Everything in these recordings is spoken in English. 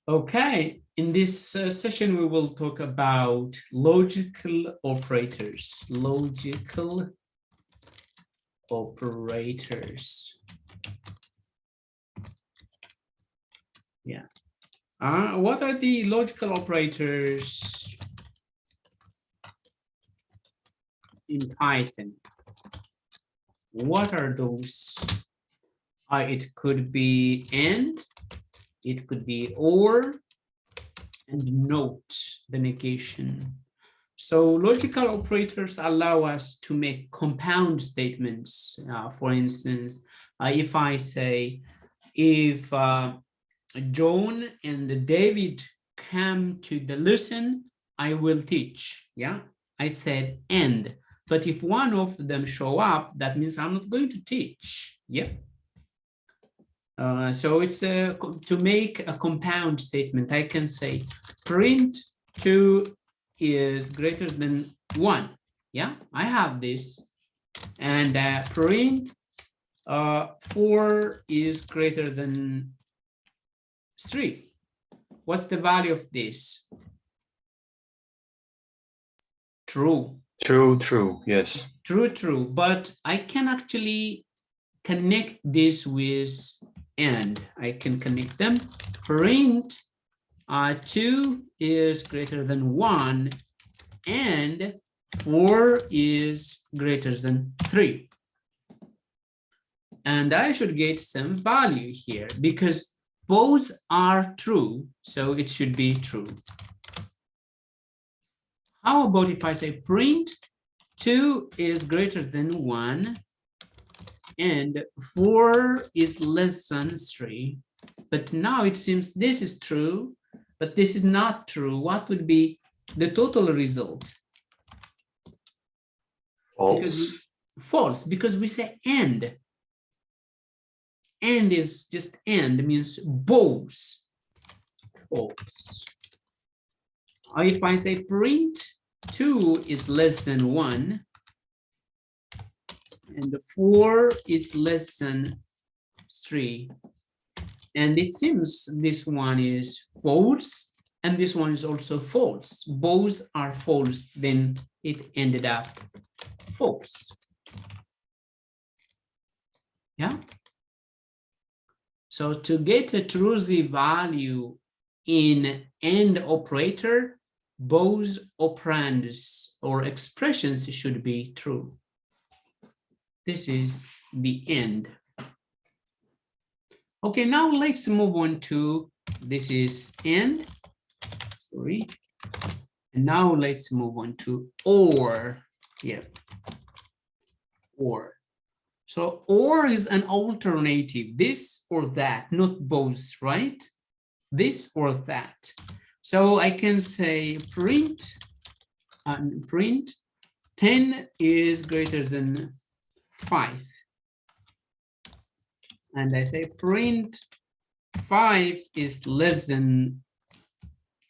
Okay, in this session, we will talk about logical operators. Logical operators. Yeah. What are the logical operators in Python? What are those? It could be and, it could be or, and note, the negation. So logical operators allow us to make compound statements. For instance, if I say, if John and David come to the lesson, I will teach. Yeah, I said and, but if one of them show up, that means I'm not going to teach. Yeah. So it's to make a compound statement. I can say print 2 is greater than 1. Yeah, I have this. And print 4 is greater than 3. What's the value of this? True. True, yes. True. But I can actually connect this with and. I can connect them. Print 2 is greater than 1 and 4 is greater than 3. And I should get some value here because both are true, so it should be true. How about if I say print 2 is greater than 1 and 4 is less than 3, but now it seems this is true, but this is not true. What would be the total result? False. False, because we say and. And is just and, means both. False. Or if I say print 2 is less than 1 and 4 is less than 3, and it seems this one is false and this one is also false. Both are false, then it ended up false. Yeah. So to get a true value in AND operator, both operands or expressions should be true. This is the end. Okay, now let's move on to, this is and, sorry. And now let's move on to or, yeah, or. So or is an alternative, this or that, not both, right? This or that. So I can say print, print 10 is greater than 5. And I say print 5 is less than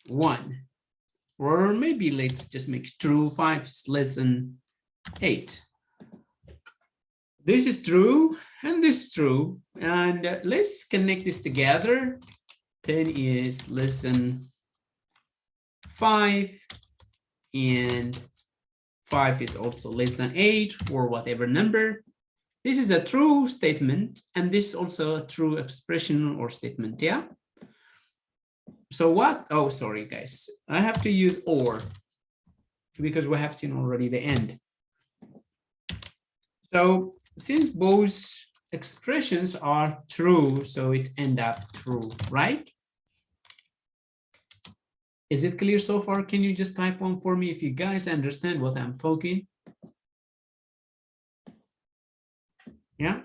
1. Or maybe let's just make true, 5 is less than 8. This is true and this is true. And let's connect this together. 10 is less than 5 and 5 is also less than 8 or whatever number. This is a true statement and this is also a true expression or statement, yeah? So what, oh, sorry guys, I have to use or because we have seen already the end. So since both expressions are true, so it end up true, right? Is it clear so far? Can you just type on for me if you guys understand what I'm talking? Yeah.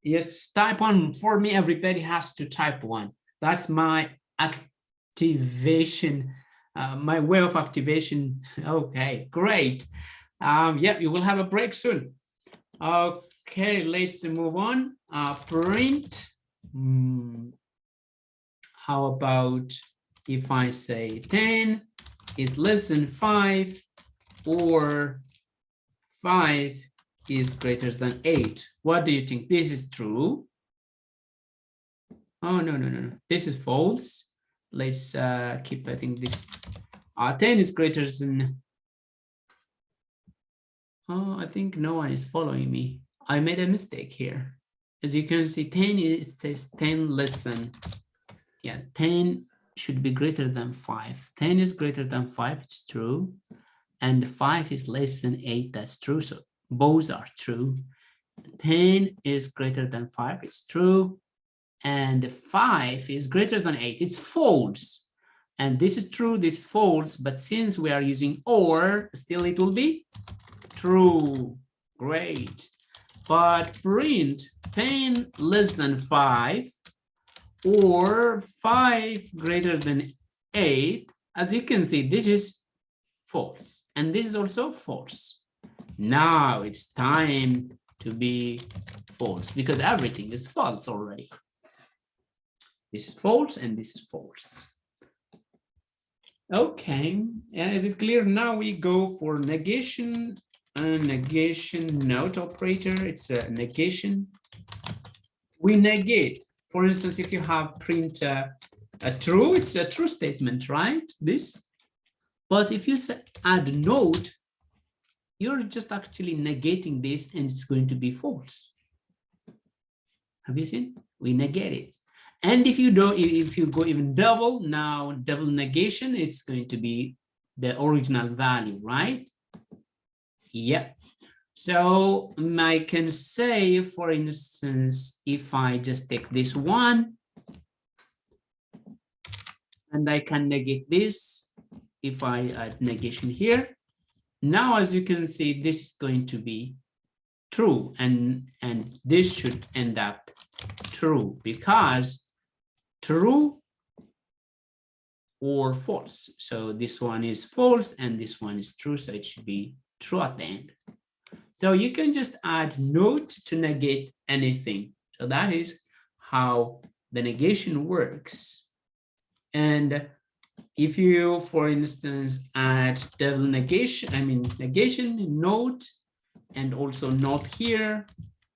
Yes, type on for me. Everybody has to type one. That's my activation, my way of activation. Okay, great. Yeah, you will have a break soon. Okay, let's move on. Print. How about if I say 10 is less than 5 or 5 is greater than 8? What do you think? This is true. Oh, no. This is false. Let's keep, I think this 10 is greater than, oh, I think no one is following me. I made a mistake here. As you can see, 10 is, it says 10 less than, yeah, 10 should be greater than 5. 10 is greater than 5, it's true. And 5 is less than 8, that's true. So both are true. 10 is greater than 5, it's true. And 5 is greater than 8, it's false. And this is true, this is false, but since we are using or, still it will be true. Great. But print 10 less than 5 or 5 greater than 8. As you can see, this is false. And this is also false. Now it's time to be false because everything is false already. This is false and this is false. Okay, is it clear? Now we go for negation. Negation note operator, it's a negation. We negate, for instance, if you have print a true, it's a true statement, right? This. But if you add note, you're just actually negating this and it's going to be false. Have you seen? We negate it. And if you don't, if you go even double, now double negation, it's going to be the original value, right? Yep. So I can say, for instance, if I just take this one and I can negate this, if I add negation here, now as you can see, this is going to be true and this should end up true because true or false. So this one is false and this one is true, so it should be true at the end. So you can just add note to negate anything. So that is how the negation works. And if you, for instance, add double negation, negation, note, and also note here,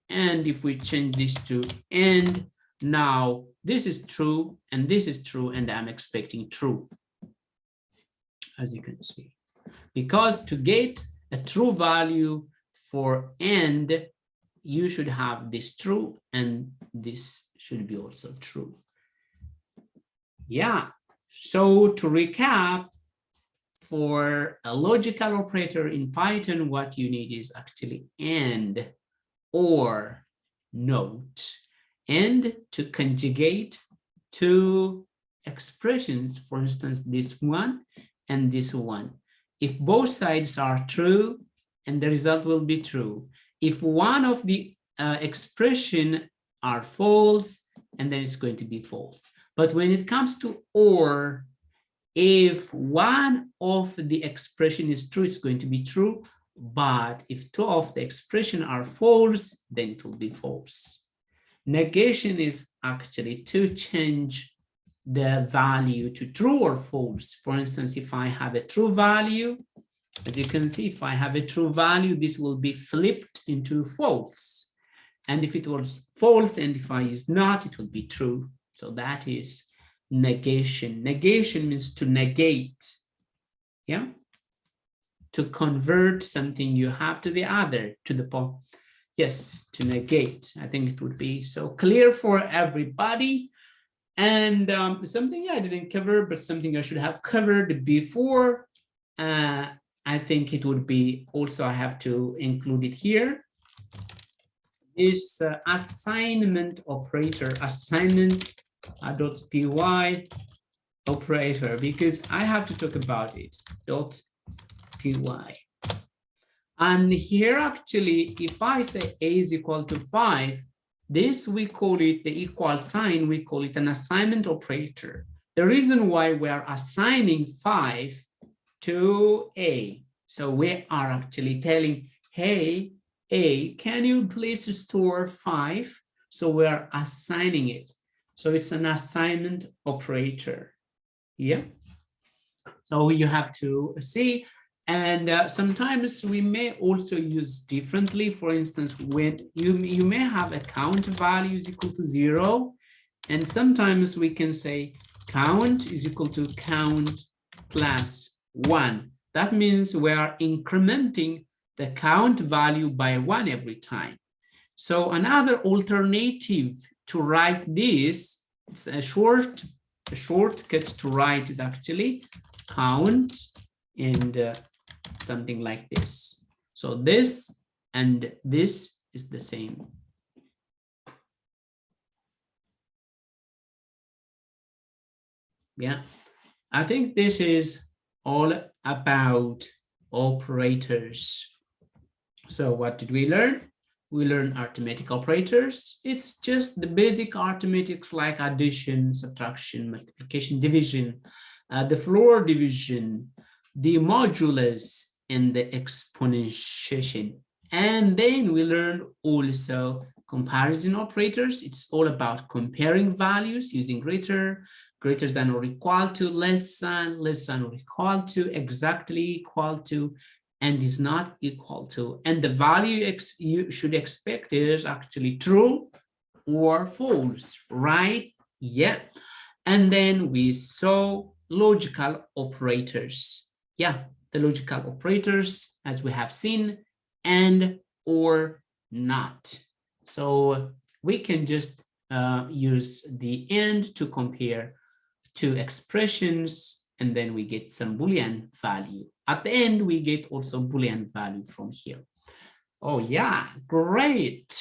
and if we change this to and, now this is true, and this is true, and I'm expecting true, as you can see. Because to get a true value for and, you should have this true, and this should be also true. Yeah, so to recap, for a logical operator in Python, what you need is actually and, or, note, and to conjugate two expressions, for instance, this one and this one. If both sides are true, and the result will be true. If one of the expression are false, and then it's going to be false. But when it comes to or, if one of the expression is true, it's going to be true. But if two of the expression are false, then it will be false. Negation is actually to change the value to true or false. For instance, if I have a true value, as you can see, if I have a true value, this will be flipped into false. And if it was false, and if I use not, it will be true. So that is negation. Negation means to negate. Yeah. To convert something you have to the other, to the point. Yes, to negate. I think it would be so clear for everybody. And something I didn't cover, but something I should have covered before. I think it would be also, I have to include it here. This assignment operator, assignment.py operator, because I have to talk about it. .py. And here actually, if I say a is equal to 5, this we call it the equal sign, we call it an assignment operator. The reason why we are assigning 5 to a, so we are actually telling, hey, a, can you please store 5? So we are assigning it. So it's an assignment operator. Yeah. So you have to see. And sometimes we may also use differently. For instance, when you may have a count value is equal to 0. And sometimes we can say count is equal to count plus 1. That means we are incrementing the count value by 1 every time. So another alternative to write this, it's a shortcut to write is actually count and something like this. So this and this is the same. Yeah, I think this is all about operators. So what did we learn? We learned arithmetic operators. It's just the basic arithmetics like addition, subtraction, multiplication, division, the floor division, the modulus, and the exponentiation. And then we learned also comparison operators. It's all about comparing values using greater than or equal to, less than or equal to, exactly equal to, and is not equal to. And the value you should expect is actually true or false, right? Yeah. And then we saw logical operators. Yeah, the logical operators, as we have seen, and or not. So we can just use the and to compare two expressions, and then we get some Boolean value. At the end, we get also Boolean value from here. Oh yeah, great.